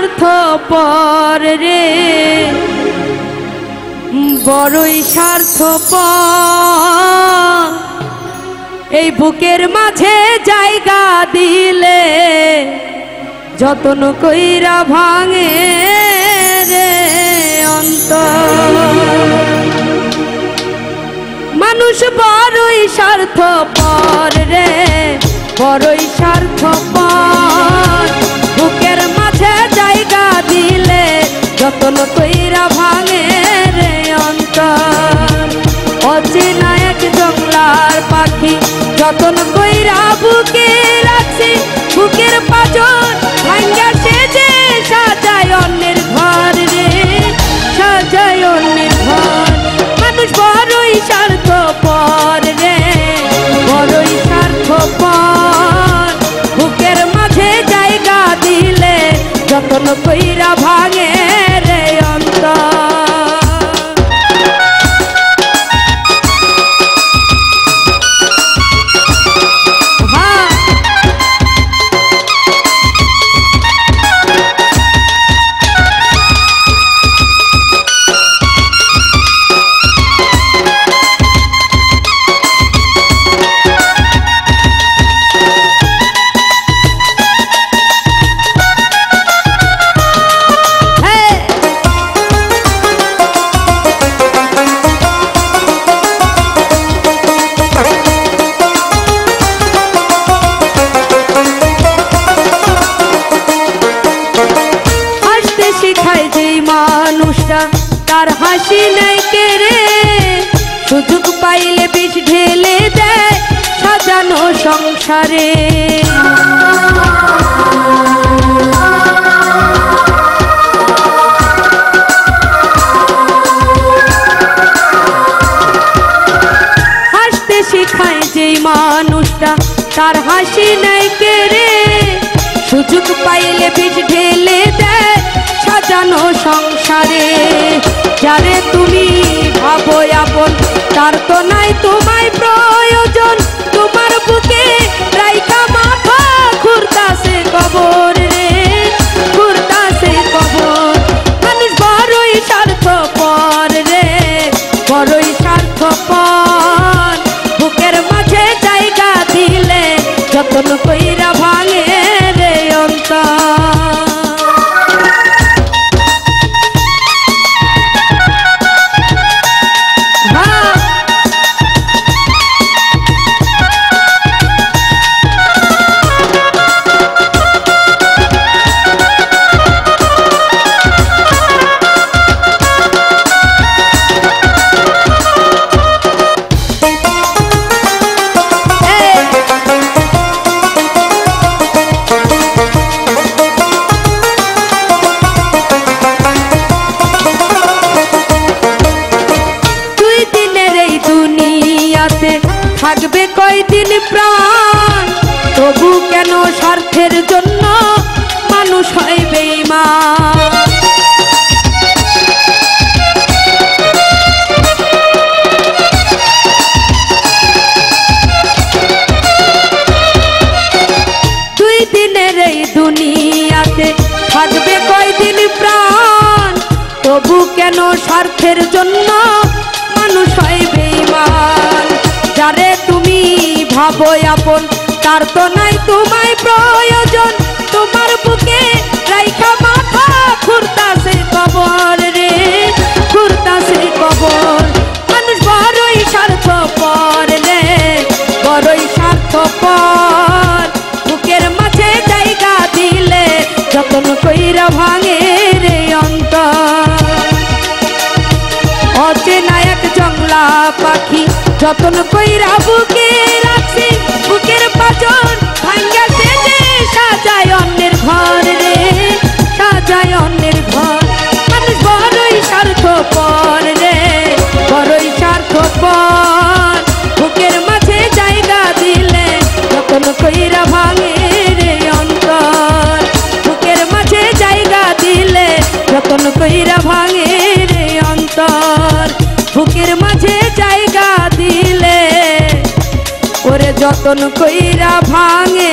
স্বার্থপর রে, বড়ই স্বার্থপর। এই বুকের মাঝে জায়গা দিলে যতন কইরা ভাঙে রে অন্তর। মানুষ বড়ই স্বার্থপর রে, বড়ই স্বার্থপর। বুকের মাঝে জায়গা দিলে যতন কইরা ভাঙে রে অন্তর। অচেনা এক জংলার পাখি যতন কইরা বুকে রাখছি, বুকের পাঁজর ভাঙ্গা সে যে সাজায় অন্যের ঘর রে, সাজায় অন্যের ঘর। মানুষ বড়ই স্বার্থপর রে, বড়ই স্বার্থপর। বুকের মাঝে জায়গা দিলে যতন কইরা ভাঙে রে অন্তর। তার হাসি নাই কেড়ে, সুযোগ পাইলে বিষ ঢেলে দেয় সাজানো সংসারে। হাসতে শিখায় যেই মানুষটা তার হাসি নাই কেড়ে, সুযোগ পাইলে বিষ ঢেলে দেয় সাজানো সংসারে। যারে তুমি ভাবো আপন তার তো নাই তোমায় প্রয়োজন, তোমার বুকে রাইখা মাথা ঘুরতাছে কবর রে, ঘুরতাছে কবর। মানুষ বড়ই স্বার্থপর রে, বড়ই স্বার্থপর। বুকের মাঝে জায়গা দিলে যতন কইরা ভাঙে রে অন্তর। থাকবে কয়দিন প্রাণ, তবু কেন স্বার্থের জন্য মানুষ হয় বেঈমান। দুই দিনের এই দুনিয়াতে থাকবে কয়দিন প্রাণ, তবু কেন স্বার্থের জন্য মানুষ হয় বেঈমান। যারে তুমি ভাবো আপন তার তো নাই তোমায় প্রয়োজন, তোমার বুকে রাইখা মাথা ঘুরতাছে কবর রে, ঘুরতাছে কবর। মানুষ বড়ই স্বার্থপর রে, বড়ই স্বার্থপর। বুকের মাঝে জায়গা দিলে যতন কইরা ভাঙে রে অন্তর। অচেনা এক জংলা পাখি যতন কইরা বুকে রাখছি, বুকের পাঁজর ভাঙ্গা সে যে সাজায় অন্যের ঘর রে, সাজায় অন্যের ঘর। মানুষ বড়ই স্বার্থপর রে, বড়ই স্বার্থপর। বুকের মাঝে জায়গা দিলে যতন কইরা ভাঙে রে অন্তর। বুকের মাঝে জায়গা দিলে যতন কইরা ভাঙে রে অন্তর। বুকের মাঝে জায়গা দিলে ওরে যতন কইরা ভাঙে।